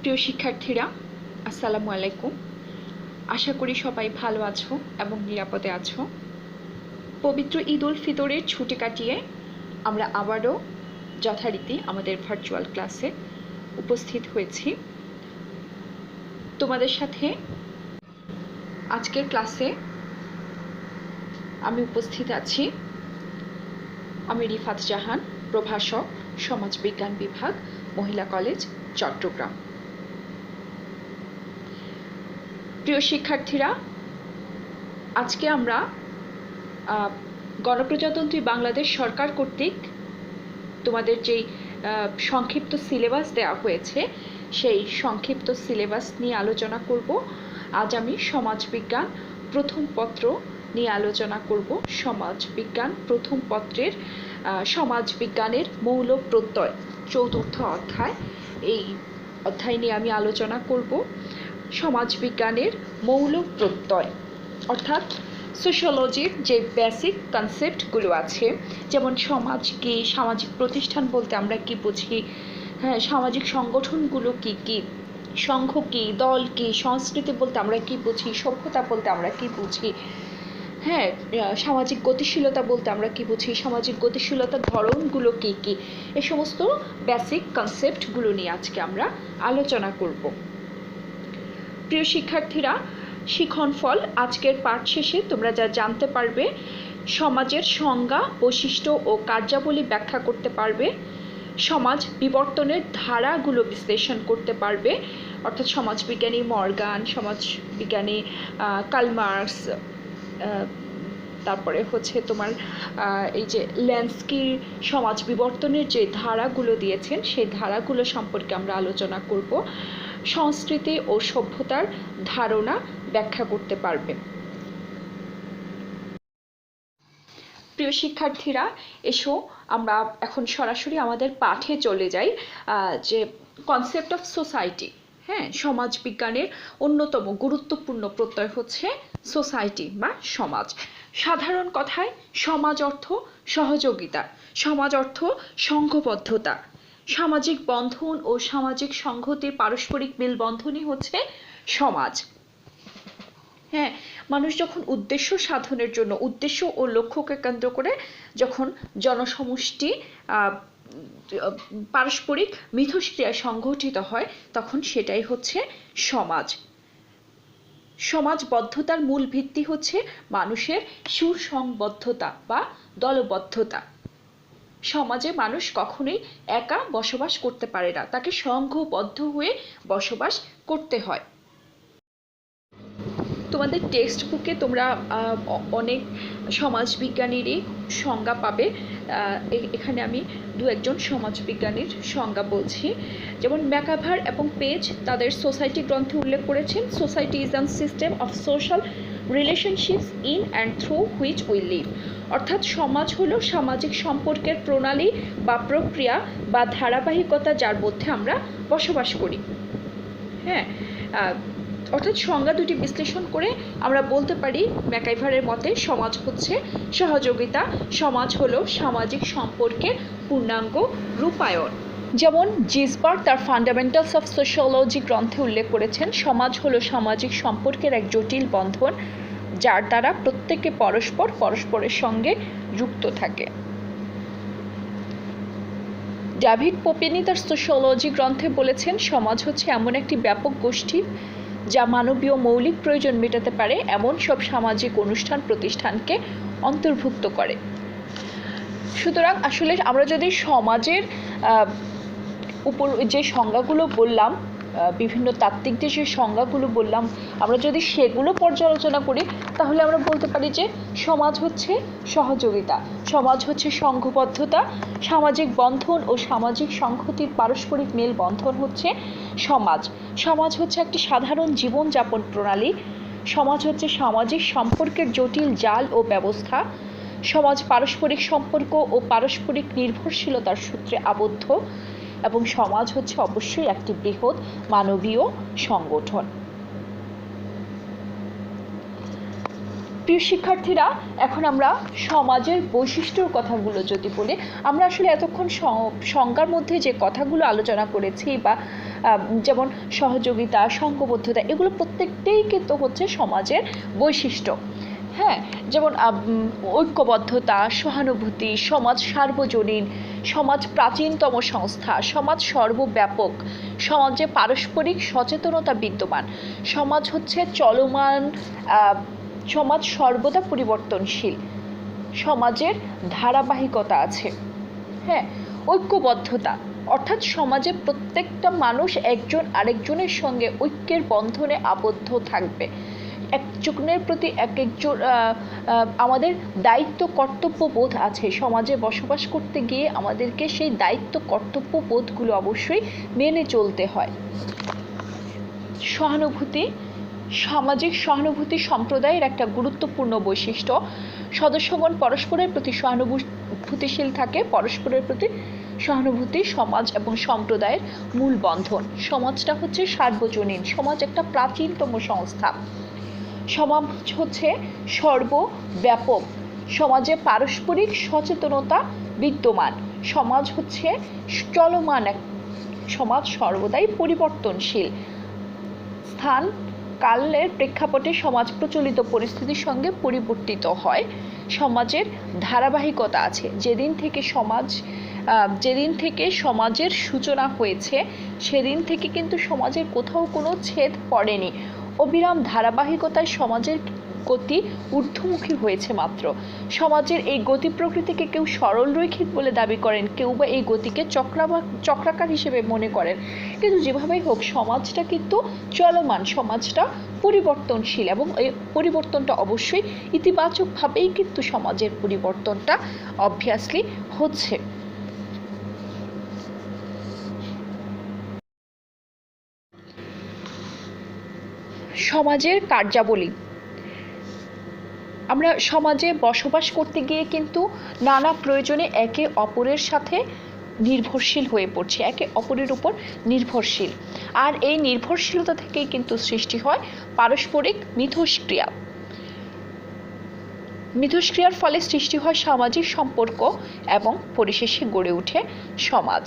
প্রিয় শিক্ষার্থীরা, আসসালামু আলাইকুম। আশা করি সবাই ভালো আছো এবং নিরাপদে আছো। পবিত্র ঈদ উল ফিতরের ছুটি কাটিয়ে আমরা আবারও যথারীতি আমাদের ভার্চুয়াল ক্লাসে উপস্থিত হয়েছি। তোমাদের সাথে আজকের ক্লাসে আমি উপস্থিত আছি। আমি রিফাত জাহান, প্রভাষক, সমাজবিজ্ঞান বিভাগ, মহিলা কলেজ, চট্টগ্রাম। প্রিয় শিক্ষার্থীরা, আজকে আমরা গণপ্রজাতন্ত্রী বাংলাদেশ সরকার কর্তৃক তোমাদের যেই সংক্ষিপ্ত সিলেবাস দেওয়া হয়েছে সেই সংক্ষিপ্ত সিলেবাস নিয়ে আলোচনা করব। আজ আমি সমাজবিজ্ঞান প্রথম পত্র নিয়ে আলোচনা করব। সমাজবিজ্ঞান প্রথম পত্রের সমাজবিজ্ঞানের মৌল প্রত্যয় চতুর্থ অধ্যায়, এই অধ্যায় নিয়ে আমি আলোচনা করব। সমাজবিজ্ঞানের মৌল প্রত্যয় অর্থাৎ সোশিওলজির যে বেসিক কনসেপ্টগুলো আছে, যেমন সমাজ কি, সামাজিক প্রতিষ্ঠান বলতে আমরা কি বুঝি, হ্যাঁ, সামাজিক সংগঠনগুলো কি কি, সংঘ কি, দল কি, সংস্কৃতি বলতে আমরা কি বুঝি, সভ্যতা বলতে আমরা কি বুঝি, হ্যাঁ, সামাজিক গতিশীলতা বলতে আমরা কি বুঝি, সামাজিক গতিশীলতার ধরনগুলো কি কি, এই সমস্ত বেসিক কনসেপ্টগুলো নিয়ে আজকে আমরা আলোচনা করব। প্রিয় শিক্ষার্থীরা, শিক্ষণফল আজকের পাঠ শেষে তোমরা যা জানতে পারবে, সমাজের সংজ্ঞা, বৈশিষ্ট্য ও কার্যাবলী ব্যাখ্যা করতে পারবে, সমাজ বিবর্তনের ধারাগুলো বিশ্লেষণ করতে পারবে, অর্থাৎ সমাজবিজ্ঞানী মর্গান, সমাজবিজ্ঞানী কার্ল মার্কস, তারপরে হচ্ছে তোমার এই যে ল্যান্সকির সমাজ বিবর্তনের যে ধারাগুলো দিয়েছেন সেই ধারাগুলো সম্পর্কে আমরা আলোচনা করব। সংস্কৃতি ও সভ্যতার ধারণা ব্যাখ্যা করতে পারবে। প্রিয় শিক্ষার্থীরা, এসো আমরা এখন সরাসরি আমাদের পাঠে চলে যাই। যে কনসেপ্ট অফ সোসাইটি, হ্যাঁ, সমাজবিজ্ঞানের অন্যতম গুরুত্বপূর্ণ প্রত্যয় হচ্ছে সোসাইটি বা সমাজ। সাধারণ কথায় সমাজ অর্থ সহযোগিতা, সমাজ অর্থ সংঘবদ্ধতা, সামাজিক বন্ধন ও সামাজিক সংহতির পারস্পরিক মেলবন্ধনই হচ্ছে সমাজ। হ্যাঁ, মানুষ যখন উদ্দেশ্য সাধনের জন্য, উদ্দেশ্য ও লক্ষ্যকে কেন্দ্র করে যখন জনসমষ্টি পারস্পরিক মিথস্ক্রিয়ায় সংগঠিত হয়, তখন সেটাই হচ্ছে সমাজ। সমাজবদ্ধতার মূল ভিত্তি হচ্ছে মানুষের সুসংবদ্ধতা বা দলবদ্ধতা। সমাজে মানুষ কখনোই একা বসবাস করতে পারে না, তাকে সংঘবদ্ধ হয়ে বসবাস করতে হয়। তোমাদের টেক্সট বুকে তোমরা অনেক সমাজবিজ্ঞানীরই সংজ্ঞা পাবে। এখানে আমি দু একজন সমাজবিজ্ঞানীর সংজ্ঞা বলছি। যেমন ম্যাকাভার এবং পেজ তাদের সোসাইটি গ্রন্থে উল্লেখ করেছেন, society is an system of social relationships in and through which we live. অর্থাৎ সমাজ হলো সামাজিক সম্পর্কের প্রণালী বা প্রক্রিয়া বা ধারাবাহিকতা যার মধ্যে আমরা বসবাস করি। হ্যাঁ, অর্থাৎ সংজ্ঞা দুটি বিশ্লেষণ করে আমরা বলতে পারি ম্যাকাইভারের মতে সমাজ হচ্ছে সহযোগিতা, সমাজ হলো সামাজিক সম্পর্কের পূর্ণাঙ্গ রূপায়ণ। যেমন জিসবার্গ তার ফান্ডামেন্টালস অফ সোশিওলজি গ্রন্থে উল্লেখ করেছেন, সমাজ হলো সামাজিক সম্পর্কের এক জটিল বন্ধন যার দ্বারা প্রত্যেকে পরস্পরের সঙ্গে যুক্ত থাকে। ডেভিড পোপিনি তার সোশিওলজি গ্রন্থে বলেছেন, সমাজ হচ্ছে এমন একটি ব্যাপক গোষ্ঠী যা মানবীয় মৌলিক প্রয়োজন মেটাতে পারে এমন সব সামাজিক অনুষ্ঠান প্রতিষ্ঠানকে অন্তর্ভুক্ত করে। সুতরাং আসলে আমরা যদি সমাজের উপর যে সংজ্ঞাগুলো বললাম, বিভিন্ন তাত্ত্বিকদের যে সংজ্ঞাগুলো বললাম, আমরা যদি সেগুলো পর্যালোচনা করি তাহলে আমরা বলতে পারি যে সমাজ হচ্ছে সহযোগিতা, সমাজ হচ্ছে সংঘবদ্ধতা, সামাজিক বন্ধন ও সামাজিক সংহতির পারস্পরিক মেলবন্ধন হচ্ছে সমাজ। সমাজ হচ্ছে একটি সাধারণ জীবনযাপন প্রণালী, সমাজ হচ্ছে সামাজিক সম্পর্কের জটিল জাল ও ব্যবস্থা, সমাজ পারস্পরিক সম্পর্ক ও পারস্পরিক নির্ভরশীলতার সূত্রে আবদ্ধ, এবং সমাজ হচ্ছে অবশ্যই একটি বৃহৎ মানবীয় সংগঠন। প্রিয় শিক্ষার্থীরা, এখন আমরা সমাজের বৈশিষ্ট্যর কথাগুলো যদি বলি, আমরা আসলে এতক্ষণ সংজ্ঞার মধ্যে যে কথাগুলো আলোচনা করেছি বা যেমন সহযোগিতা, সংঘবদ্ধতা, এগুলো প্রত্যেকটাই কিন্তু হচ্ছে সমাজের বৈশিষ্ট্য। হ্যাঁ, যেমন ঐক্যবদ্ধতা, সহানুভূতি, সমাজ সার্বজনীন, সমাজ প্রাচীনতম সংস্থা, সমাজ সর্বব্যাপক, সমাজে পারস্পরিক সচেতনতা বিদ্যমান, সমাজ হচ্ছে চলমান, সমাজ সর্বদা পরিবর্তনশীল, সমাজের ধারাবাহিকতা আছে। হ্যাঁ, ঐক্যবদ্ধতা অর্থাৎ সমাজে প্রত্যেকটা মানুষ একজন আরেকজনের সঙ্গে ঐক্যের বন্ধনে আবদ্ধ থাকবে, একজনের প্রতি একজন আমাদের দায়িত্ব কর্তব্য বোধ আছে। সমাজে বসবাস করতে গিয়ে আমাদেরকে সেই দায়িত্ব কর্তব্য বোধগুলো অবশ্যই মেনে চলতে হয়। সহানুভূতি, সামাজিক সহানুভূতি সম্প্রদায়ের একটা গুরুত্বপূর্ণ বৈশিষ্ট্য। সদস্যগণ পরস্পরের প্রতি সহানুভূতিশীল থাকে। পরস্পরের প্রতি সহানুভূতি সমাজ এবং সম্প্রদায়ের মূল বন্ধন। সমাজটা হচ্ছে সার্বজনীন, সমাজ একটা প্রাচীনতম সংস্থা। সমাজ হচ্ছে সর্বব্যাপক, সমাজে পারস্পরিক সচেতনতা বিদ্যমান, সমাজ হচ্ছে চলমান, সমাজ সর্বদাই পরিবর্তনশীল। স্থান কালের প্রেক্ষাপটে সমাজ প্রচলিত পরিস্থিতির সঙ্গে পরিবর্তিত হয়। সমাজের ধারাবাহিকতা আছে। যেদিন থেকে সমাজের সূচনা হয়েছে সেদিন থেকে কিন্তু সমাজের কোথাও কোনো ছেদ পড়েনি। অবিরাম ধারাবাহিকতায় সমাজের গতি ঊর্ধ্বমুখী হয়েছে মাত্র। সমাজের এই গতি প্রকৃতিকে কেউ সরল রৈখিক বলে দাবি করেন, কেউ বা এই গতিকে চক্রাকার হিসেবে মনে করেন। কিন্তু যেভাবেই হোক সমাজটা কিন্তু চলমান, সমাজটা পরিবর্তনশীল, এবং এই পরিবর্তনটা অবশ্যই ইতিবাচকভাবেই কিন্তু সমাজের পরিবর্তনটা অবভিয়াসলি হচ্ছে। সমাজের কার্যাবলী। আমরা সমাজে বসবাস করতে গিয়ে কিন্তু নানা প্রয়োজনে একে অপরের সাথে নির্ভরশীল হয়ে পড়ছি, একে অপরের উপর নির্ভরশীল। আর এই নির্ভরশীলতা থেকেই কিন্তু সৃষ্টি হয় পারস্পরিক মিথস্ক্রিয়া। মিথস্ক্রিয়ার ফলে সৃষ্টি হয় সামাজিক সম্পর্ক এবং পরিশেষে গড়ে ওঠে সমাজ।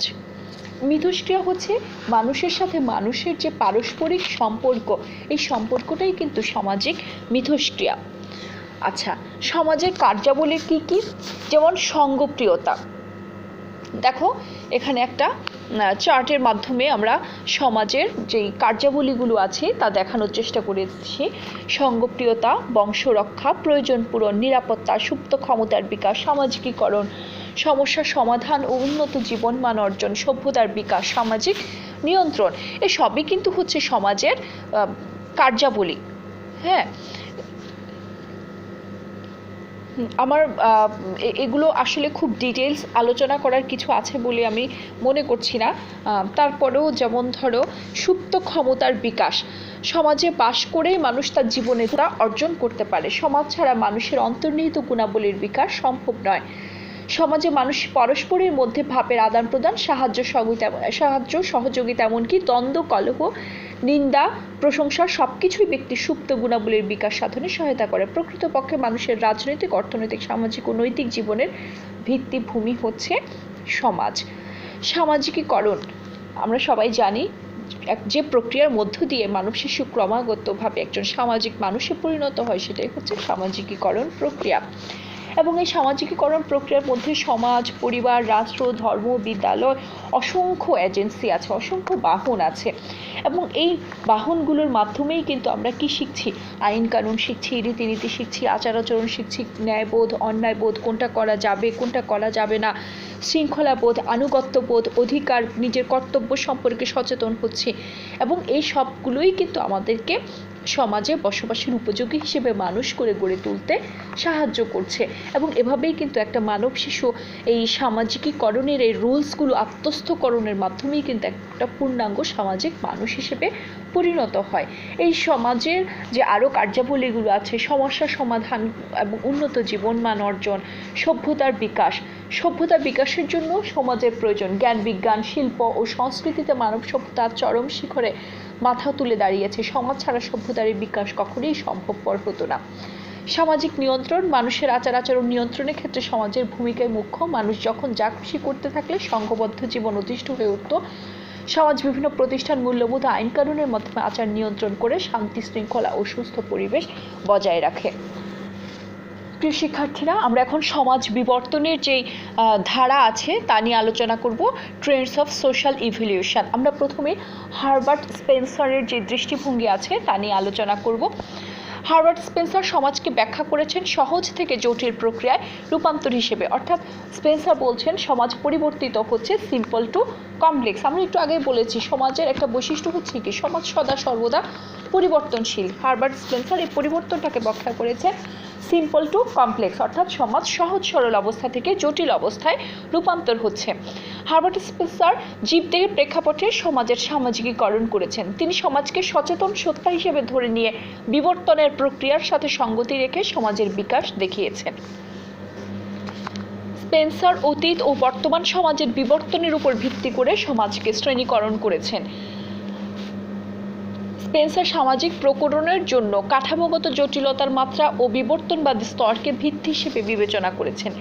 মিথস্ক্রিয়া হচ্ছে মানুষের সাথে মানুষের যে পারস্পরিক সম্পর্ক, এই সম্পর্কটাই কিন্তু সামাজিক মিথস্ক্রিয়া। আচ্ছা, সমাজের কার্যাবলী কি কি? যেমন সঙ্গপ্রিয়তা। দেখো এখানে একটা চার্টের মাধ্যমে আমরা সমাজের যেই কার্যাবলীগুলো আছে তা দেখানোর চেষ্টা করেছি। সঙ্গপ্রিয়তা, বংশরক্ষা, প্রয়োজন পূরণ, নিরাপত্তা, সুপ্ত ক্ষমতার বিকাশ, সামাজিকীকরণ, সমস্যা সমাধান ও উন্নত জীবনমান অর্জন, সভ্যতার বিকাশ, সামাজিক নিয়ন্ত্রণ, এসবই কিন্তু হচ্ছে সমাজের কার্যাবলী। হ্যাঁ, আমার এগুলো আসলে খুব ডিটেলস আলোচনা করার কিছু আছে বলে আমি মনে করছি না। তারপরেও যেমন ধরো সুপ্ত ক্ষমতার বিকাশ, সমাজে বাস করেই মানুষ তার জীবনে তা অর্জন করতে পারে। সমাজ ছাড়া মানুষের অন্তর্নিহিত গুণাবলীর বিকাশ সম্ভব নয়। সমাজে মানুষ পরস্পরের মধ্যে ভাবের আদান প্রদান, সাহায্য সহযোগিতা, এমনকি দ্বন্দ্ব, কলহ, নিন্দা, প্রশংসা সবকিছুই ব্যক্তির সুপ্ত গুণাবলীর বিকাশ সাধনে সহায়তা করে। প্রকৃতপক্ষে মানুষের রাজনৈতিক, অর্থনৈতিক, সামাজিক ও নৈতিক জীবনের ভিত্তিভূমি হচ্ছে সমাজ। সামাজিকীকরণ আমরা সবাই জানি, যে প্রক্রিয়ার মধ্য দিয়ে মানব শিশু ক্রমাগতভাবে একজন সামাজিক মানুষে পরিণত হয় সেটাই হচ্ছে সামাজিকীকরণ প্রক্রিয়া। এবং এই সামাজিকীকরণ প্রক্রিয়ার মধ্যে সমাজ, পরিবার, রাষ্ট্র, ধর্ম, বিদ্যালয়, অসংখ্য এজেন্সি আছে, অসংখ্য বাহন আছে। এবং এই বাহনগুলোর মাধ্যমেই কিন্তু আমরা কি শিখছি? আইন কানুন শিখছি, রীতিনীতি শিখছি, আচার আচরণ শিখছি, ন্যায়বোধ, অন্যায়বোধ, কোনটা করা যাবে কোনটা করা যাবে না, শৃঙ্খলাবোধ, আনুগত্যবোধ, অধিকার, নিজের কর্তব্য সম্পর্কে সচেতন হচ্ছে। এবং এই সবগুলোই কিন্তু আমাদেরকে সমাজে বসবাসের উপযোগী হিসেবে মানুষ করে গড়ে তুলতে সাহায্য করছে। এবং এভাবেই কিন্তু একটা মানব শিশু এই সামাজিকীকরণের এই রুলসগুলো আত্মস্থকরণের মাধ্যমেই কিন্তু একটা পূর্ণাঙ্গ সামাজিক মানুষ হিসেবে পরিণত হয়। এই সমাজের যে আরও কার্যাবলীগুলো আছে, সমস্যা সমাধান এবং উন্নত জীবনমান অর্জন, সভ্যতার বিকাশ। সভ্যতা বিকাশের জন্য সমাজের প্রয়োজন। জ্ঞান, বিজ্ঞান, শিল্প ও সংস্কৃতিতে মানব সভ্যতা চরম শিখরে মাথা তুলে দাঁড়িয়েছে। সমাজ ছাড়া সভ্যতার বিকাশ কখনোই সম্ভবপর হতো না। সামাজিক নিয়ন্ত্রণ, মানুষের আচার আচরণ নিয়ন্ত্রণের ক্ষেত্রে সমাজের ভূমিকায় মুখ্য। মানুষ যখন যা খুশি করতে থাকলে সংঘবদ্ধ জীবন অতিষ্ঠ হয়ে উঠত। সমাজ বিভিন্ন প্রতিষ্ঠান মূল্যবোধ আইন কানুনের মাধ্যমে আচার নিয়ন্ত্রণ করে শান্তি শৃঙ্খলা ও সুস্থ পরিবেশ বজায় রাখে। প্রিয় শিক্ষার্থীরা, আমরা এখন সমাজ বিবর্তনের যে ধারা আছে তা নিয়ে আলোচনা করব, ট্রেন্ডস অফ সোশ্যাল ইভলিউশন। আমরা প্রথমে হারবার্ট স্পেন্সারের যে দৃষ্টিভঙ্গি আছে তা নিয়ে আলোচনা করব। হারবার্ট স্পেন্সার সমাজকে ব্যাখ্যা করেছেন সহজ থেকে জটিল প্রক্রিয়ায় রূপান্তর হিসেবে, অর্থাৎ স্পেন্সার বলছেন সমাজ পরিবর্তিত হচ্ছে সিম্পল টু কমপ্লেক্স। আমরা একটু আগে বলেছি সমাজের একটা বৈশিষ্ট্য হচ্ছে কি, সমাজ সদা সর্বদা পরিবর্তনশীল। হারবার্ট স্পেন্সার এই পরিবর্তনটাকে ব্যাখ্যা করেছেন সিম্পল টু কমপ্লেক্স, অর্থাৎ সমাজ সহজ সরল অবস্থা থেকে জটিল অবস্থায় রূপান্তর হচ্ছে। হারবার্ট স্পেন্সার জীবদেহের প্রেক্ষাপটে সমাজের সামাজিকীকরণ করেছেন। তিনি সমাজকে সচেতন সত্তা হিসেবে ধরে নিয়ে বিবর্তনের প্রক্রিয়ার সাথে সঙ্গতি রেখে সমাজের বিকাশ দেখিয়েছেন। স্পেন্সার অতীত ও বর্তমান সমাজের বিবর্তনের উপর ভিত্তি করে সমাজকে শ্রেণীকরণ করেছেন। স্পেন্সার সামাজিক প্রকরণের জন্য কাঠামোগত জটিলতার মাত্রা ও বিবর্তনবাদী স্তরকে ভিত্তি হিসেবে বিবেচনা করেছেন।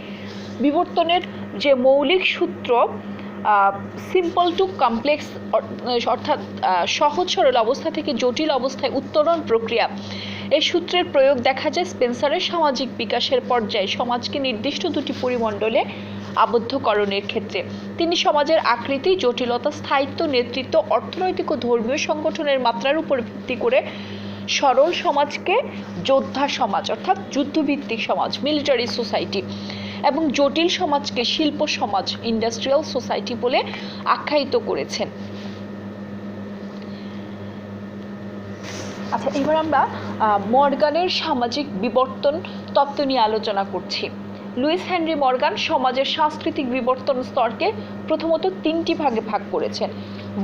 বিবর্তনের যে মৌলিক সূত্র সিম্পল টু কমপ্লেক্স, অর্থাৎ সহজ সরল অবস্থা থেকে জটিল অবস্থায় উত্তরণ প্রক্রিয়া, এই সূত্রের প্রয়োগ দেখা যায় স্পেন্সারের সামাজিক বিকাশের পর্যায়ে সমাজকে নির্দিষ্ট দুটি পরিমণ্ডলে আবদ্ধকরণের ক্ষেত্রে। তিনি সমাজের আকৃতি, জটিলতা, স্থায়িত্ব, নেতৃত্ব, অর্থনৈতিক ও ধর্মীয় সংগঠনের মাত্রার উপর ভিত্তি করে সরল সমাজকে যোদ্ধা সমাজ অর্থাৎ যুদ্ধভিত্তিক সমাজ মিলিটারি সোসাইটি এবং জটিল সমাজকে শিল্প সমাজ ইন্ডাস্ট্রিয়াল সোসাইটি বলে আখ্যায়িত করেছেন। আচ্ছা, এবার আমরা মর্গানের সামাজিক বিবর্তন তত্ত্ব নিয়ে আলোচনা করছি। লুইস হেনরি মর্গান সমাজের সাংস্কৃতিক বিবর্তন স্তরকে প্রথমত তিনটি ভাগে ভাগ করেছেন: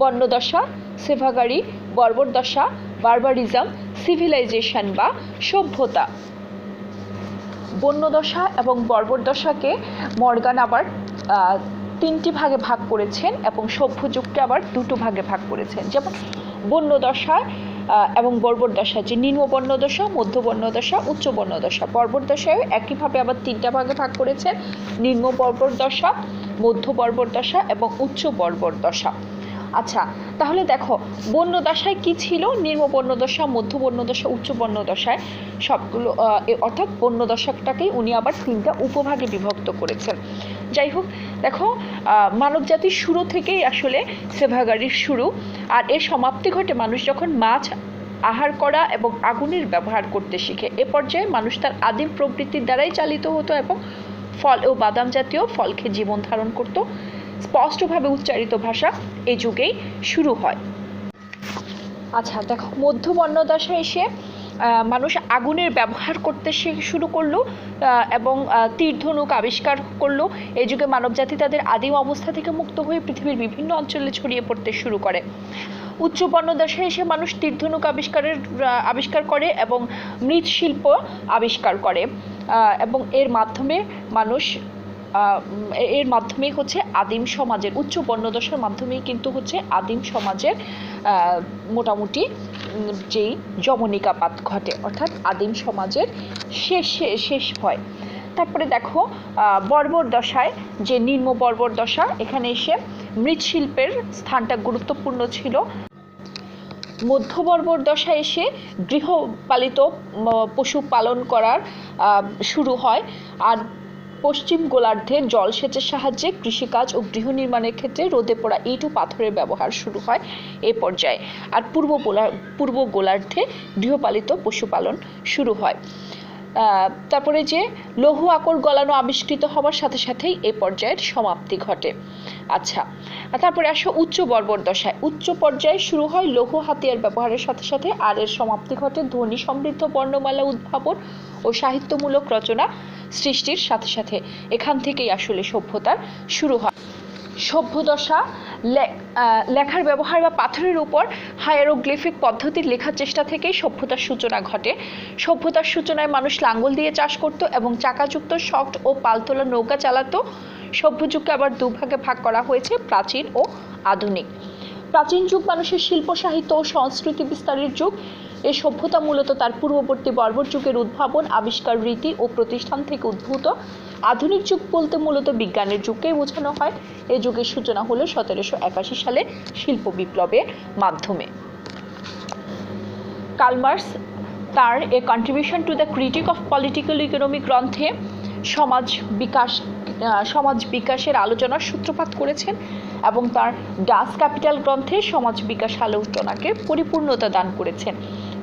বর্ণদশা, সেভাগারি, বর্বরদশা, বারবারিজম, সিভিলাইজেশন বা সভ্যতা। বন্যদশা এবং বর্বরদশাকে মর্গান আবার তিনটি ভাগে ভাগ করেছেন এবং সভ্য যুগকে আবার দুটো ভাগে ভাগ করেছেন। যেমন বন্যদশা এবং বর্বরদশা, যে নিম্ন বর্ণদশা, মধ্য বর্ণদশা, উচ্চ বর্ণদশা। বর্বরদশায় একইভাবে আবার তিনটা ভাগে ভাগ করেছেন: নিম্ন বর্বরদশা, মধ্য বর্বরদশা এবং উচ্চ বর্বরদশা। আচ্ছা, তাহলে দেখো বর্ণদশায় কি ছিল, নিম্ন বর্ণদশা, মধ্য বর্ণদশা, উচ্চ বর্ণদশায় সবগুলো, অর্থাৎ বর্ণদশাটাকেই উনি আবার তিনটা উপভাগে বিভক্ত করেছেন। যাই হোক, দেখো মানব জাতির শুরু থেকেই আসলে সেভাগারির শুরু, আর এর সমাপ্তি ঘটে মানুষ যখন মাছ আহার করা এবং আগুনের ব্যবহার করতে শিখে। এ পর্যায়ে মানুষ তার আদিম প্রবৃত্তির দ্বারাই চালিত হতো এবং ফল ও বাদাম জাতীয় ফল খেয়ে জীবন ধারণ করত। স্পষ্টভাবে উচ্চারিত ভাষা এই যুগেই শুরু হয়। আচ্ছা, দেখো মধ্য বর্ণদশায় এসে মানুষ আগুনের ব্যবহার করতে শুরু করলো এবং তীর ধনুক আবিষ্কার করলো। এই যুগে মানবজাতি তাদের আদিম অবস্থা থেকে মুক্ত হয়ে পৃথিবীর বিভিন্ন অঞ্চলে ছড়িয়ে পড়তে শুরু করে। উচ্চ বর্ণদশায় এসে মানুষ তীর ধনুক আবিষ্কার করে এবং মৃৎশিল্প আবিষ্কার করে এবং এর মাধ্যমেই হচ্ছে আদিম সমাজের, উচ্চ বর্ণদশার মাধ্যমেই কিন্তু হচ্ছে আদিম সমাজের মোটামুটি যেই যমনিকাপাত ঘটে, অর্থাৎ আদিম সমাজের শেষ হয়। তারপরে দেখো বর্বর দশায়, যে নিম্ন বর্বর দশা, এখানে এসে মৃৎশিল্পের স্থানটা গুরুত্বপূর্ণ ছিল। মধ্য বর্বর দশায় এসে গৃহপালিত পশু পালন করার শুরু হয়, আর পশ্চিম গোলার্ধে জলসেচের সাহায্যে কৃষিকাজ ও গৃহ নির্মাণের ক্ষেত্রে রোদে পোড়া ইট ও পাথরের ব্যবহার শুরু হয় এ পর্যায়ে। আর পূর্ব গোলার্ধে গৃহপালিত পশুপালন শুরু হয়। তারপরে যে লৌহ আকর গলানো আবিষ্কৃত হওয়ার সাথে সাথেই এই পর্যায়ের সমাপ্তি ঘটে। আচ্ছা, তারপরে আসো উচ্চ বর্বর দশায়। উচ্চ পর্যায়ে শুরু হয় লৌহ হাতিয়ার ব্যবহারের সাথে সাথে, আর এর সমাপ্তি ঘটে ধ্বনি সমৃদ্ধ বর্ণমালা উদ্ভাবন ও সাহিত্যমূলক রচনা সৃষ্টির সাথে সাথে। এখান থেকেই আসলে সভ্যতার শুরু হয়। সভ্য দশা, লেখার ব্যবহার বা পাথরের উপর হায়ারোগ্লিফিক পদ্ধতির লেখার চেষ্টা থেকেই সভ্যতার সূচনা ঘটে। সভ্যতার সূচনায় মানুষ লাঙ্গল দিয়ে চাষ করত এবং চাকাযুক্ত শক্ট ও পালতোলা নৌকা চালাতো। সভ্য যুগকে আবার দুভাগে ভাগ করা হয়েছে: প্রাচীন ও আধুনিক। প্রাচীন যুগ মানুষের শিল্প, সাহিত্য ও সংস্কৃতি বিস্তারের যুগ। এই সভ্যতা মূলত তার পূর্ববর্তী বর্বর যুগের উদ্ভাবন, আবিষ্কার, রীতি ও প্রতিষ্ঠান থেকে উদ্ভূত। আধুনিক যুগ বলতে মূলত বিজ্ঞানের যুগকেই বোঝানো হয়। এই যুগের সূচনা হলো 1781 সালে শিল্প বিপ্লবের মাধ্যমে। কার্ল মার্কস তার এ contribution to the critic of political economy গ্রন্থে সমাজ বিকাশের আলোচনার সূত্রপাত করেছেন এবং তার ডাস ক্যাপিটাল গ্রন্থে সমাজ বিকাশ আলোচনাকে পরিপূর্ণতা দান করেছেন।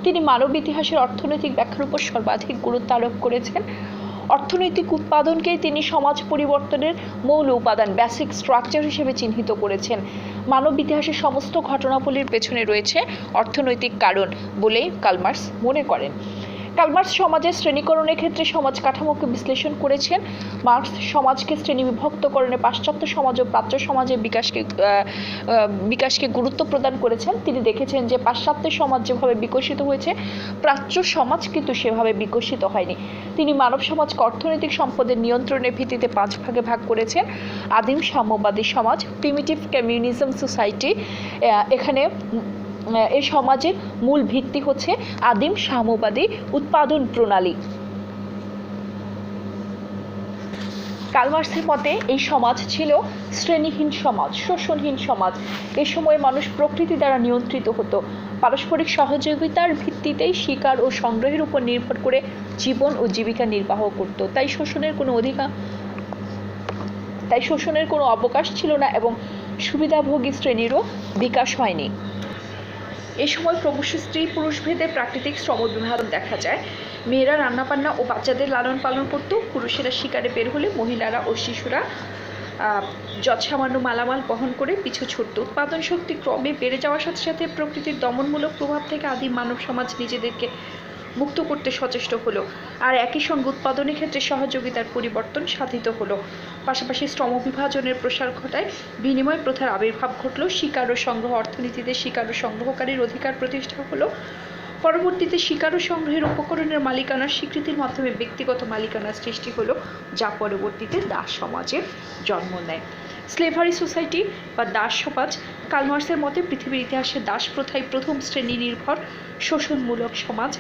তিনি মানব ইতিহাসের অর্থনৈতিক ব্যাখ্যার উপর সর্বাধিক গুরুত্ব আরোপ করেছেন। অর্থনৈতিক উৎপাদনকেই তিনি সমাজ পরিবর্তনের মৌল উপাদান, বেসিক স্ট্রাকচার হিসেবে চিহ্নিত করেছেন। মানব ইতিহাসের সমস্ত ঘটনাবলীর পেছনে রয়েছে অর্থনৈতিক কারণ বলে কার্ল মার্কস মনে করেন। কার্ল মার্কস সমাজের শ্রেণীকরণের ক্ষেত্রে সমাজ কাঠামোকে বিশ্লেষণ করেছেন। মার্কস সমাজকে শ্রেণী বিভক্তকরণে পাশ্চাত্য সমাজ ও প্রাচ্য সমাজের বিকাশকে গুরুত্ব প্রদান করেছেন। তিনি দেখেছেন যে পাশ্চাত্য সমাজ যেভাবে বিকশিত হয়েছে, প্রাচ্য সমাজ কিন্তু সেভাবে বিকশিত হয়নি। তিনি মানব সমাজকে অর্থনৈতিক সম্পদের নিয়ন্ত্রণের ভিত্তিতে 5 ভাগে ভাগ করেছেন। আদিম সাম্যবাদী সমাজ, প্রিমিটিভ কমিউনিজম সোসাইটি। এখানে এই সমাজের মূল ভিত্তি হচ্ছে আদিম সাম্যবাদী উৎপাদন প্রণালী। কার্ল মার্কসের মতে এই সমাজ ছিল শ্রেণীহীন সমাজ, শোষণহীন সমাজ। এই সময় মানুষ প্রকৃতি দ্বারা নিয়ন্ত্রিত হতো। পারস্পরিক সহযোগিতার ভিত্তিতেই শিকার ও সংগ্রহের উপর নির্ভর করে জীবন ও জীবিকা নির্বাহ করত। তাই শোষণের কোনো অবকাশ ছিল না এবং সুবিধাভোগী শ্রেণীরও বিকাশ হয়নি। এই সময় ক্রমশ স্ত্রী পুরুষ ভেদে প্রাকৃতিক শ্রম বিভাজন দেখা যায়। মেয়েরা রান্নাবান্না ও বাচ্চাদের লালন পালন করত। পুরুষেরা শিকারে বের হলে মহিলারা ও শিশুরা যৎসামান্য মালামাল বহন করে পিছু ছুটত। উৎপাদন শক্তি ক্রমে বেড়ে যাওয়ার সাথে সাথে প্রকৃতির দমনমূলক প্রভাব থেকে আদিম মানব সমাজ নিজেদেরকে মুক্ত করতে সচেষ্ট হলো, আর একই সঙ্গে উৎপাদনের ক্ষেত্রে সহযোগিতার পরিবর্তন সাধিত হলো। পাশাপাশি শ্রম বিভাজনের প্রসার ঘটায় বিনিময় প্রথার আবির্ভাব ঘটল। শিকার ও সংগ্রহ অর্থনীতিতে শিকার ও সংগ্রহকারীর অধিকার প্রতিষ্ঠা হলো। পরবর্তীতে শিকার ও সংগ্রহের উপকরণের মালিকানার স্বীকৃতির মাধ্যমে ব্যক্তিগত মালিকানার সৃষ্টি হলো, যা পরবর্তীতে দাস সমাজের জন্ম নেয়। স্লেভারি সোসাইটি বা দাস সমাজ। কার্ল মার্কসের মতে পৃথিবীর ইতিহাসে দাস প্রথাই প্রথম শ্রেণী নির্ভর শোষণমূলক সমাজ।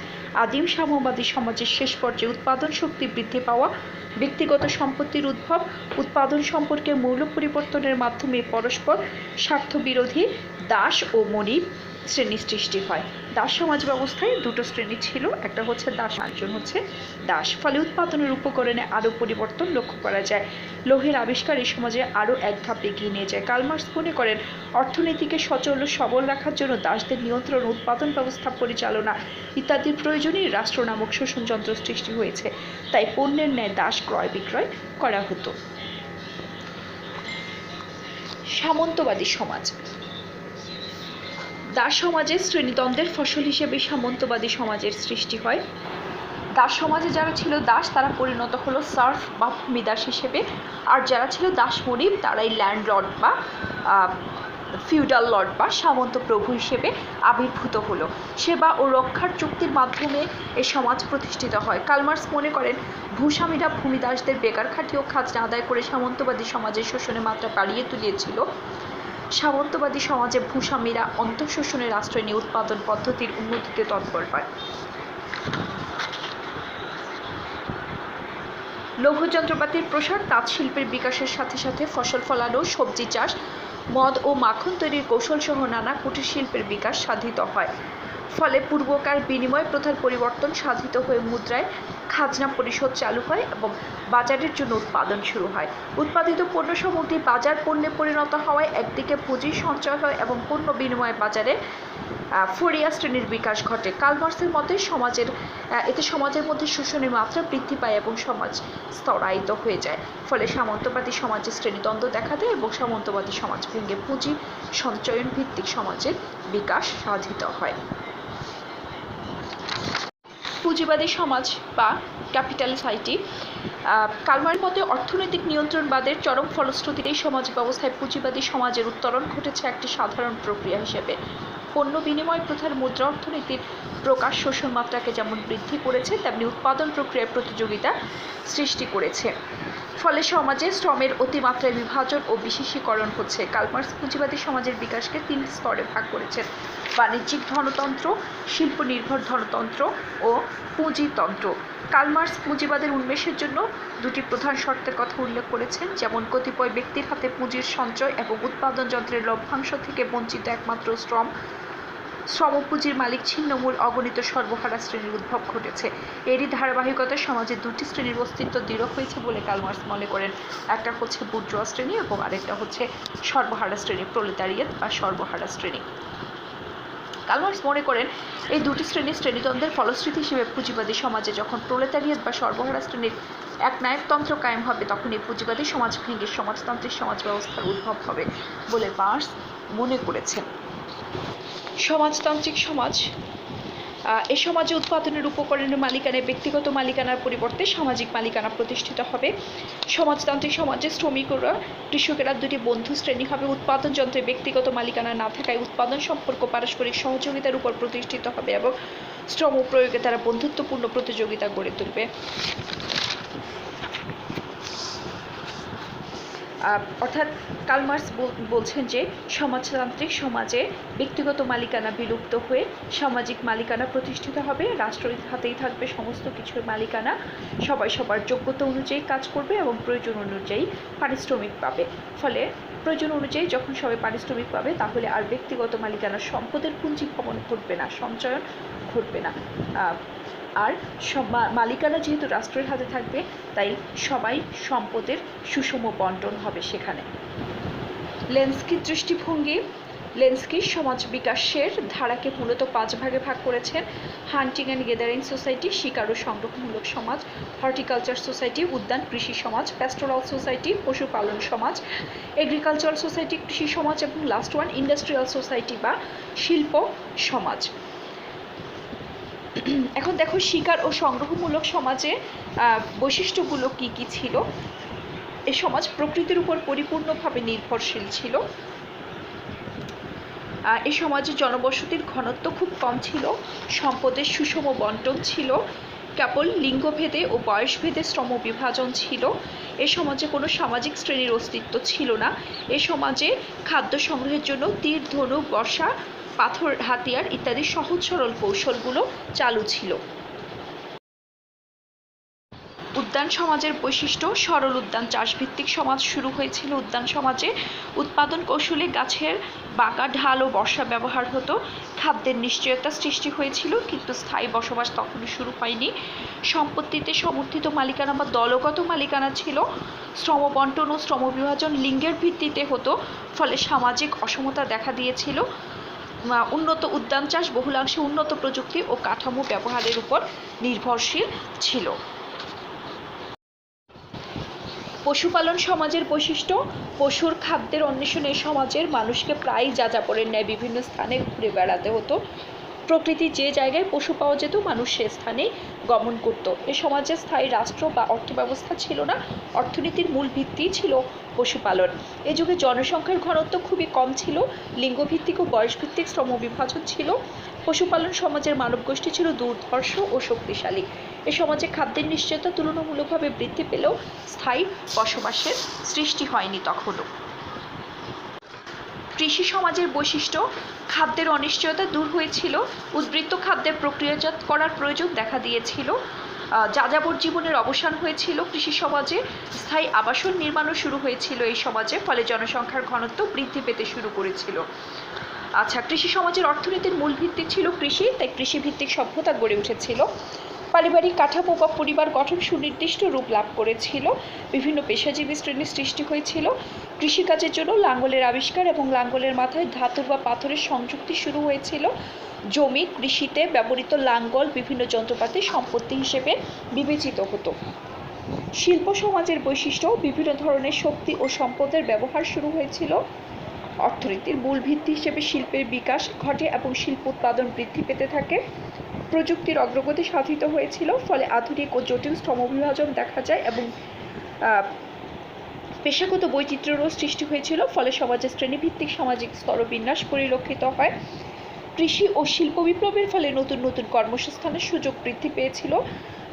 আদিম সাম্যবাদী সমাজের শেষ পর্যায়ে উৎপাদন শক্তি বৃদ্ধি পাওয়া, ব্যক্তিগত সম্পত্তির উদ্ভব, উৎপাদন সম্পর্কে মৌল পরিবর্তনের মাধ্যমে পরস্পর স্বার্থবিরোধী দাস ও মনিব শ্রেণী সৃষ্টি হয়। দাস সমাজ ব্যবস্থায় 2টো শ্রেণী ছিল, একটা হচ্ছে দাস, আরেকজন হচ্ছে দাস। ফলে উৎপাদনের উপকরণে আরও পরিবর্তন লক্ষ্য করা যায়। লোহের আবিষ্কার এই সমাজে আরও এক ধাপ এগিয়ে নিয়ে যায়। কার্ল মার্কস মনে করেন অর্থনীতিকে সচল ও সবল রাখার জন্য দাসদের নিয়ন্ত্রণ, উৎপাদন ব্যবস্থা পরিচালনা ইত্যাদির প্রয়োজনে রাষ্ট্র নামক শোষণযন্ত্র সৃষ্টি হয়েছে। তাই পণ্যের ন্যায় দাস ক্রয় বিক্রয় করা হতো। সামন্তবাদী সমাজ। দাস সমাজের শ্রেণীদ্বন্দ্বের ফসল হিসেবে সামন্তবাদী সমাজের সৃষ্টি হয়। দাস সমাজে যারা ছিল দাস, তারা পরিণত হলো সার্ফ বা ভূমিদাস হিসেবে, আর যারা ছিল দাস মনিব তারাই ল্যান্ডলর্ড বা ফিউডাল লর্ড বা সামন্ত প্রভু হিসেবে আবির্ভূত হলো। সেবা ও রক্ষার চুক্তির মাধ্যমে এই সমাজ প্রতিষ্ঠিত হয়। কার্ল মার্কস মনে করেন ভূস্বামীরা ভূমিদাসদের বেকার খাটিয়ে ও খাজনা আদায় করে সামন্তবাদী সমাজের শোষণের মাত্রা বাড়িয়ে তুলিয়েছিল। সামন্তবাদী সমাজে ভূস্বামীরা অন্তঃশোষণের আশ্রয় নিয়ে উৎপাদন পদ্ধতির উন্নতিতে তৎপর হয়। লৌহ যন্ত্রপাতির প্রসার, তাঁত শিল্পের বিকাশের সাথে সাথে ফসল ফলানো, সবজি চাষ, মদ ও মাখন তৈরির কৌশল সহ নানা কুটির শিল্পের বিকাশ সাধিত হয়। ফলে পূর্বকার বিনিময় প্রথার পরিবর্তন সাধিত হয়ে মুদ্রায় খাজনা পরিশোধ চালু হয় এবং বাজারের জন্য উৎপাদন শুরু হয়। উৎপাদিত পণ্য সামগ্রী বাজার পণ্যে পরিণত হওয়ায় একদিকে পুঁজির সঞ্চয় হয় এবং পণ্য বিনিময় বাজারে ফরিয়া শ্রেণীর বিকাশ ঘটে। কার্ল মার্কসের মতে এতে সমাজের মধ্যে শোষণের মাত্রা বৃদ্ধি পায় এবং সমাজ স্তরায়িত হয়ে যায়। ফলে সামন্তবাদী সমাজের শ্রেণীদ্বন্দ্ব দেখা দেয় এবং সামন্তবাদী সমাজ ভেঙে পুঁজি সঞ্চয়ন ভিত্তিক সমাজের বিকাশ সাধিত হয়। পুঁজিবাদী সমাজ বা ক্যাপিটাল সোসাইটি। কার্ল মার্কসের মতে অর্থনৈতিক নিয়ন্ত্রণবাদের চরম ফলশ্রুতিতে এই সমাজ ব্যবস্থায় পুঁজিবাদী সমাজের উত্তরণ ঘটেছে একটি সাধারণ প্রক্রিয়া হিসেবে। পণ্য বিনিময় প্রথার মুদ্রা অর্থনীতির প্রকাশ শোষণ মাত্রাকে যেমন বৃদ্ধি করেছে, তেমনি উৎপাদন প্রক্রিয়ায় প্রতিযোগিতা সৃষ্টি করেছে। ফলে সমাজে শ্রমের অতিমাত্রায় বিভাজন ও বিশেষীকরণ হচ্ছে। কার্ল মার্কস পুঁজিবাদী সমাজের বিকাশকে 3 স্তরে ভাগ করেছেন: বাণিজ্যিক ধনতন্ত্র, শিল্প নির্ভর ধনতন্ত্র ও পুঁজিতন্ত্র। কার্ল মার্কস পুঁজিবাদের উন্মেষের জন্য 2টি প্রধান শর্তের কথা উল্লেখ করেছেন, যেমন কতিপয় ব্যক্তির হাতে পুঁজির সঞ্চয় এবং উৎপাদন যন্ত্রের লভ্যাংশ থেকে বঞ্চিত একমাত্র শ্রমপুঁজির মালিক ছিন্নমূল অগণিত সর্বহারা শ্রেণীর উদ্ভব ঘটেছে। এরই ধারাবাহিকতায় সমাজে 2টি শ্রেণীর অস্তিত্ব দৃঢ় হয়েছে বলে কার্ল মার্কস মনে করেন। একটা হচ্ছে বুর্জোয়া শ্রেণী এবং আরেকটা হচ্ছে সর্বহারা শ্রেণী, প্রোলেতারিয়েত বা সর্বহারা শ্রেণী। কার্ল মার্কস মনে করেন এই 2টি শ্রেণীর শ্রেণীদ্বন্দ্বের ফলশ্রুতি হিসেবে পুঁজিবাদী সমাজে যখন প্রোলেতারিয়েত বা সর্বহারা শ্রেণীর এক নায়কতন্ত্র কায়েম হবে, তখন এই পুঁজিবাদী সমাজ ভেঙে সমাজতান্ত্রিক সমাজ ব্যবস্থার উদ্ভব হবে বলে মার্কস মনে করেছেন। সমাজতান্ত্রিক সমাজ, এই সমাজে উৎপাদনের উপকরণের মালিকানায় ব্যক্তিগত মালিকানার পরিবর্তে সামাজিক মালিকানা প্রতিষ্ঠিত হবে। সমাজতান্ত্রিক সমাজে শ্রমিকরা, কৃষকেরা 2টি বন্ধু শ্রেণী হবে। উৎপাদন যন্ত্রে ব্যক্তিগত মালিকানা না থাকায় উৎপাদন সম্পর্ক পারস্পরিক সহযোগিতার উপর প্রতিষ্ঠিত হবে এবং শ্রম প্রয়োগে তারা বন্ধুত্বপূর্ণ প্রতিযোগিতা গড়ে তুলবে। অর্থাৎ কার্ল মার্কস বলছেন যে সমাজতান্ত্রিক সমাজে ব্যক্তিগত মালিকানা বিলুপ্ত হয়ে সামাজিক মালিকানা প্রতিষ্ঠিত হবে। রাষ্ট্রের হাতেই থাকবে সমস্ত কিছুর মালিকানা। সবাই সবার যোগ্যতা অনুযায়ী কাজ করবে এবং প্রয়োজন অনুযায়ী পারিশ্রমিক পাবে। ফলে প্রয়োজন অনুযায়ী যখন সবাই পারিশ্রমিক পাবে, তাহলে আর ব্যক্তিগত মালিকানা সম্পদের পুঞ্জি ভবন ঘটবে না, সঞ্চয়ন ঘটবে না। আর সব মালিকানা যেহেতু রাষ্ট্রের হাতে থাকবে, তাই সবাই সম্পদের সুষম বন্টন হবে সেখানে। লেন্সকির দৃষ্টিভঙ্গি, লেন্সকি সমাজ বিকাশের ধারাকে মূলত 5 ভাগে ভাগ করেছেন: হান্টিং অ্যান্ড গ্যাদারিং সোসাইটি, শিকার ও সংগ্রহমূলক সমাজ; হর্টিকালচার সোসাইটি, উদ্যান কৃষি সমাজ; প্যাস্টোরাল সোসাইটি, পশুপালন সমাজ; এগ্রিকালচারাল সোসাইটি, কৃষি সমাজ; এবং লাস্ট ওয়ান ইন্ডাস্ট্রিয়াল সোসাইটি বা শিল্প সমাজ। এখন দেখো শিকার ও সংগ্রহমূলক সমাজে বৈশিষ্ট্যগুলো কি কি ছিল। এই সমাজ প্রকৃতির উপর পরিপূর্ণভাবে নির্ভরশীল ছিল। এই সমাজে জনবসতির ঘনত্ব খুব কম ছিল, সম্পদের সুষম বন্টন ছিল, কেবল লিঙ্গভেদে ও বয়সভেদে শ্রম বিভাজন ছিল। এ সমাজে কোনো সামাজিক শ্রেণীর অস্তিত্ব ছিল না। এ সমাজে খাদ্য সংগ্রহের জন্য তীর, ধনুক, বর্ষা, পাথর, হাতিয়ার ইত্যাদি সহজ সরল কৌশলগুলো চালু ছিল। উদ্যান সমাজের বৈশিষ্ট্য: সরল উদ্যান চাষভিত্তিক সমাজ শুরু হয়েছিল। উদ্যান সমাজে উৎপাদন কৌশলে গাছের বাঁকা ঢাল ও বর্ষা ব্যবহার হতো। খাদ্যের নিশ্চয়তা সৃষ্টি হয়েছিল, কিন্তু স্থায়ী বসবাস তখনই শুরু হয়নি। সম্পত্তিতে সমর্থিত মালিকানা বা দলগত মালিকানা ছিল। শ্রম বন্টন ও শ্রম বিভাজন লিঙ্গের ভিত্তিতে হতো, ফলে সামাজিক অসমতা দেখা দিয়েছিল। উন্নত উদ্যান চাষ বহুলাংশে উন্নত প্রযুক্তি ও কাঠামো ব্যবহারের উপর নির্ভরশীল ছিল। পশুপালন সমাজের বৈশিষ্ট্য: পশুর খাদ্যের অন্বেষণে সমাজের মানুষকে প্রায় যাযাবরের ন্যায় বিভিন্ন স্থানে ঘুরে বেড়াতে হতো। প্রকৃতি যে জায়গায় পশু পাওয়া যেত, মানুষ সে স্থানে গমন করত। এ সমাজে স্থায়ী রাষ্ট্র বা অর্থব্যবস্থা ছিল না। অর্থনীতির মূল ভিত্তি ছিল পশুপালন। এ যুগে জনসংখ্যার ঘনত্ব খুবই কম ছিল। লিঙ্গভিত্তিক ও বয়সভিত্তিক শ্রম বিভাজন ছিল। পশুপালন সমাজের মানব গোষ্ঠী ছিল দুর্ধর্ষ ও শক্তিশালী। এ সমাজে খাদ্যের নিশ্চয়তা তুলনামূলকভাবে বৃদ্ধি পেলেও স্থায়ী বসবাসের সৃষ্টি হয়নি তখনও। কৃষি সমাজের বৈশিষ্ট্য: খাদ্যের অনিশ্চয়তা দূর হয়েছিল। উদ্বৃত্ত খাদ্যের প্রক্রিয়াজাত করার প্রয়োজন দেখা দিয়েছিল। যাযাবর জীবনের অবসান হয়েছিল। কৃষি সমাজে স্থায়ী আবাসন নির্মাণও শুরু হয়েছিল এই সমাজে, ফলে জনসংখ্যার ঘনত্ব বৃদ্ধি পেতে শুরু করেছিল। আচ্ছা, কৃষি সমাজের অর্থনীতির মূল ভিত্তি ছিল কৃষি, তাই কৃষিভিত্তিক সভ্যতা গড়ে উঠেছিল। পারিবারিক কাঠামো বা পরিবার গঠন সুনির্দিষ্ট রূপ লাভ করেছিল। বিভিন্ন পেশাজীবী শ্রেণীর সৃষ্টি হয়েছিল। কৃষিকাজের জন্য লাঙ্গলের আবিষ্কার এবং লাঙ্গলের মাথায় ধাতু বা পাথরের সংযুক্তি শুরু হয়েছিল। জমি কৃষিতে ব্যবহৃত লাঙ্গল বিভিন্ন যন্ত্রপাতির সম্পত্তি হিসেবে বিবেচিত হতো। শিল্প সমাজের বৈশিষ্ট্য: বিভিন্ন ধরনের শক্তি ও সম্পদের ব্যবহার শুরু হয়েছিল। অর্থনীতির মূল ভিত্তি হিসেবে শিল্পের বিকাশ ঘটে এবং শিল্প উৎপাদন বৃদ্ধি পেতে থাকে। প্রযুক্তির অগ্রগতি সাধিত হয়েছিল, ফলে আধুনিক ও জটিল শ্রমবিভাজন দেখা যায় এবং পেশাগত বৈচিত্র্যেরও সৃষ্টি হয়েছিল, ফলে সমাজের শ্রেণীভিত্তিক সামাজিক স্তরবিন্যাস পরিলক্ষিত হয়। কৃষি ও শিল্প বিপ্লবের ফলে নতুন নতুন কর্মসংস্থানের সুযোগ বৃদ্ধি পেয়েছিল।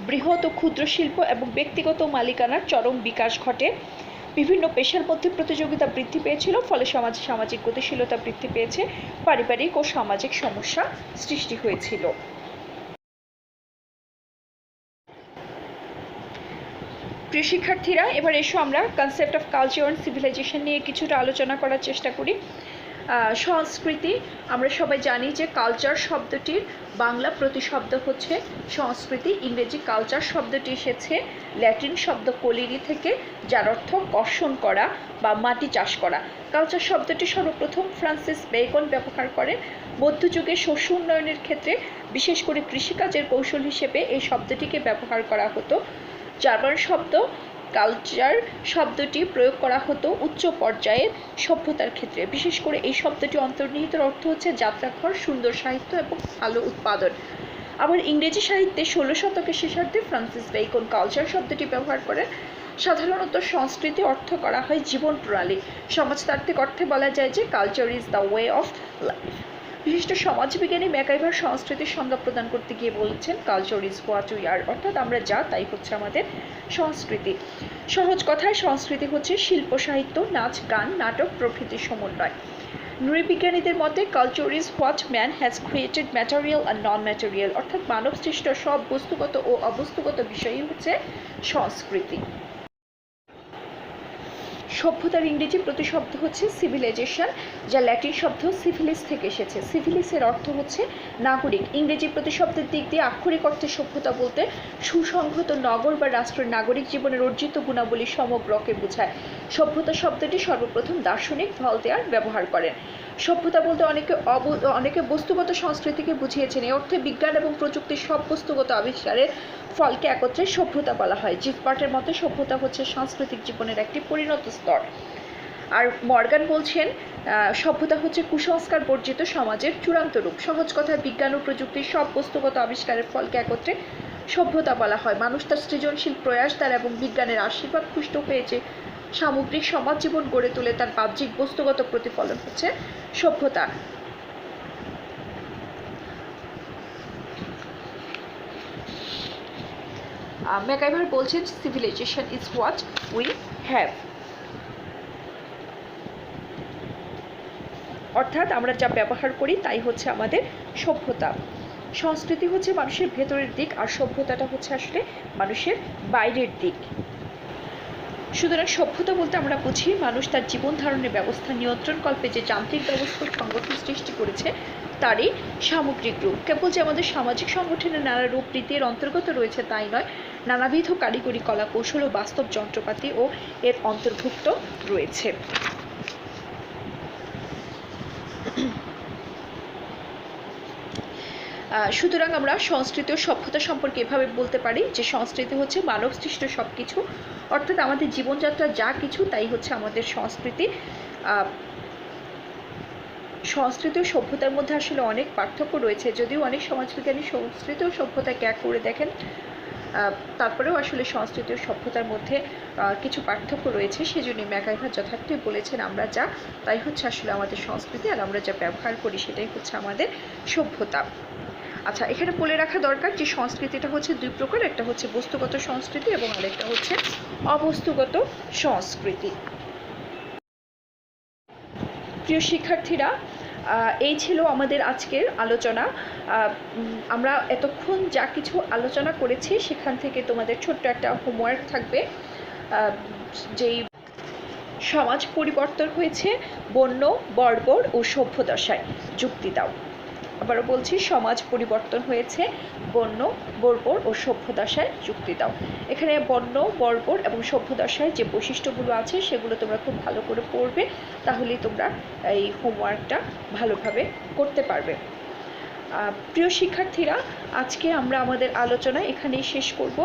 বৃহৎ ও ক্ষুদ্র শিল্প এবং ব্যক্তিগত মালিকানার চরম বিকাশ ঘটে। বিভিন্ন পেশার মধ্যে প্রতিযোগিতা বৃদ্ধি পেয়েছিল, ফলে সমাজে সামাজিক গতিশীলতা বৃদ্ধি পেয়েছে, পারিবারিক ও সামাজিক সমস্যা সৃষ্টি হয়েছিল। প্রিয় শিক্ষার্থীরা, এবার এসো আমরা concept of culture and civilisation নিয়ে কিছুটা আলোচনা করার চেষ্টা করি। সংস্কৃতি, আমরা সবাই জানি যে কালচার শব্দটির বাংলা প্রতিশব্দ হচ্ছে সংস্কৃতি। ইংরেজি কালচার শব্দটি এসেছে ল্যাটিন শব্দ কলিরি থেকে, যার অর্থ কর্ষণ করা বা মাটি চাষ করা। কালচার শব্দটি সর্বপ্রথম ফ্রান্সিস বেকন ব্যবহার করেন। মধ্যযুগে শস্য উন্নয়নের ক্ষেত্রে, বিশেষ করে কৃষিকাজের কৌশল হিসেবে এই শব্দটিকে ব্যবহার করা হতো। জার্মান শব্দ কালচার শব্দটি প্রয়োগ করা হতো উচ্চ পর্যায়ের সভ্যতার ক্ষেত্রে। বিশেষ করে এই শব্দটি অন্তর্নিহিত অর্থ হচ্ছে যাত্রাঘর, সুন্দর সাহিত্য এবং ভালো উৎপাদন। আবার ইংরেজি সাহিত্যে 16 শতকের শেষার্ধে ফ্রান্সিস বেকন কালচার শব্দটি ব্যবহার করেন। সাধারণত সংস্কৃতি অর্থ করা হয় জীবন প্রণালী। সমাজতাত্ত্বিক অর্থে বলা যায় যে culture is the way of life. বিশিষ্ট সমাজবিজ্ঞানী ম্যাকাইভার সংস্কৃতির সংজ্ঞা প্রদান করতে গিয়ে বলছেন culture is what we are, অর্থাৎ আমরা যা তাই হচ্ছে আমাদের সংস্কৃতি। সহজ কথায় সংস্কৃতি হচ্ছে শিল্প, সাহিত্য, নাচ, গান, নাটক প্রভৃতির সমন্বয়। নৃবিজ্ঞানীদের মতে culture is what man has created material আর নন ম্যাটেরিয়াল, অর্থাৎ মানব সৃষ্ট সব বস্তুগত ও অবস্তুগত বিষয়ই হচ্ছে সংস্কৃতি। সভ্যতার ইংরেজি প্রতিশব্দ হচ্ছে সিভিলাইজেশন, যা ল্যাটিন শব্দ সিভিলিস থেকে এসেছে। সিভিলিসের অর্থ হচ্ছে নাগরিক। ইংরেজি প্রতিশব্দের দিক দিয়ে আক্ষরিক অর্থে সভ্যতা বলতে সুসংহত নগর বা রাষ্ট্রের নাগরিক জীবনের অর্জিত গুণাবলী সমগ্রকে বোঝায়। সভ্যতা শব্দটি সর্বপ্রথম দার্শনিক ভলতেয়ার ব্যবহার করেন। সভ্যতা বলতে অনেকে বস্তুগত সংস্কৃতিকে বুঝিয়েছেন। এই অর্থে বিজ্ঞান এবং প্রযুক্তির সব বস্তুগত আবিষ্কারের ফলকে একত্রে সভ্যতা বলা হয়। জিফবার্টের মতে সভ্যতা হচ্ছে সাংস্কৃতিক জীবনের একটি পরিণত স্তর। আর মর্গান বলছেন সভ্যতা হচ্ছে কুসংস্কার বর্জিত সমাজের চূড়ান্ত রূপ। সহজ কথায় বিজ্ঞান ও প্রযুক্তির সব বস্তুগত আবিষ্কারের ফলকে একত্রে সভ্যতা বলা হয়। মানুষ তার সৃজনশীল প্রয়াস দ্বারা এবং বিজ্ঞানের আশীর্বাদ পুষ্ট হয়েছে সামগ্রিক সমাজ জীবন গড়ে তোলে, তার বাহ্যিক বস্তুগত প্রতিফলন হচ্ছে সভ্যতা। ম্যাকাইভার বলছেন civilisation is what we have, অর্থাৎ আমরা যা ব্যবহার করি তাই হচ্ছে আমাদের সভ্যতা। সংস্কৃতি হচ্ছে মানুষের ভেতরের দিক, আর সভ্যতাটা হচ্ছে আসলে মানুষের বাইরের দিক। সুতরাং সভ্যতা বলতে আমরা বুঝি মানুষ তার জীবন ধারণের ব্যবস্থা নিয়ন্ত্রণকল্পে যে যান্ত্রিক ব্যবস্থার সংগঠন সৃষ্টি করেছে তারই সামগ্রিক রূপ। কেবল যে আমাদের সামাজিক সংগঠনের নানা রূপ রীতির অন্তর্গত রয়েছে তাই নয়, নানাবিধ কারিগরি কলা কৌশল ও বাস্তব যন্ত্রপাতি ও এর অন্তর্ভুক্ত রয়েছে। সুতরাং আমরা সংস্কৃতি ও সভ্যতা সম্পর্কে এভাবে বলতে পারি যে সংস্কৃতি হচ্ছে মানব সৃষ্ট সব কিছু, অর্থাৎ আমাদের জীবনযাত্রা যা কিছু তাই হচ্ছে আমাদের সংস্কৃতি। সংস্কৃতি ও সভ্যতার মধ্যে আসলে অনেক পার্থক্য রয়েছে, যদিও অনেক সমাজবিজ্ঞানী সংস্কৃতি ও সভ্যতাকে এক করে দেখেন, তারপরেও আসলে সংস্কৃতি ও সভ্যতার মধ্যে কিছু পার্থক্য রয়েছে। সেজন্য ম্যাকাইভার যথার্থই বলেছেন আমরা যা তাই হচ্ছে আসলে আমাদের সংস্কৃতি, আর আমরা যা ব্যবহার করি সেটাই হচ্ছে আমাদের সভ্যতা। আচ্ছা, এখানে বলে রাখা দরকার যে সংস্কৃতিটা হচ্ছে দুই প্রকার, একটা হচ্ছে বস্তুগত সংস্কৃতি এবং আরেকটা হচ্ছে অবস্তুগত সংস্কৃতি। প্রিয় শিক্ষার্থীরা, এই ছিল আমাদের আজকের আলোচনা। আমরা এতক্ষণ যা কিছু আলোচনা করেছি সেখান থেকে তোমাদের ছোট্ট একটা হোমওয়ার্ক থাকবে, যেই সমাজ পরিবর্তন হয়েছে বন্য, বর্বর ও সভ্য দশায়, যুক্তি দাও। আবারও বলছি, সমাজ পরিবর্তন হয়েছে বন্য, বর্বর ও সভ্য দশায়, যুক্তি দাও। এখানে বন্য, বর্বর এবং সভ্য দশায় যে বৈশিষ্ট্যগুলো আছে সেগুলো তোমরা খুব ভালো করে পড়বে, তাহলেই তোমরা এই হোমওয়ার্কটা ভালোভাবে করতে পারবে। প্রিয় শিক্ষার্থীরা, আজকে আমরা আমাদের আলোচনা এখানেই শেষ করব।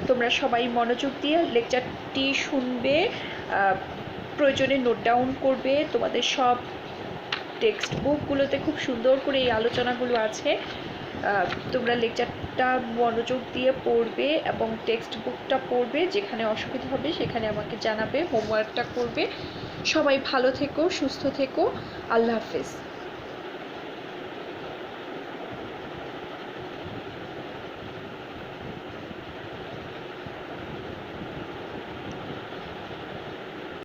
তোমরা সবাই মনোযোগ দিয়ে লেকচারটি শুনবে, প্রয়োজনে নোট ডাউন করবে। তোমাদের সব টেক্সট বুকগুলোতে খুব সুন্দর করে এই আলোচনাগুলো আছে। তোমরা লেকচারটা মনোযোগ দিয়ে পড়বে এবং টেক্সট বুকটা পড়বে। যেখানে অসুবিধা হবে সেখানে আমাকে জানাবে, হোমওয়ার্কটা করবে। সবাই ভালো থেকো, সুস্থ থেকো। আল্লাহ হাফেজ।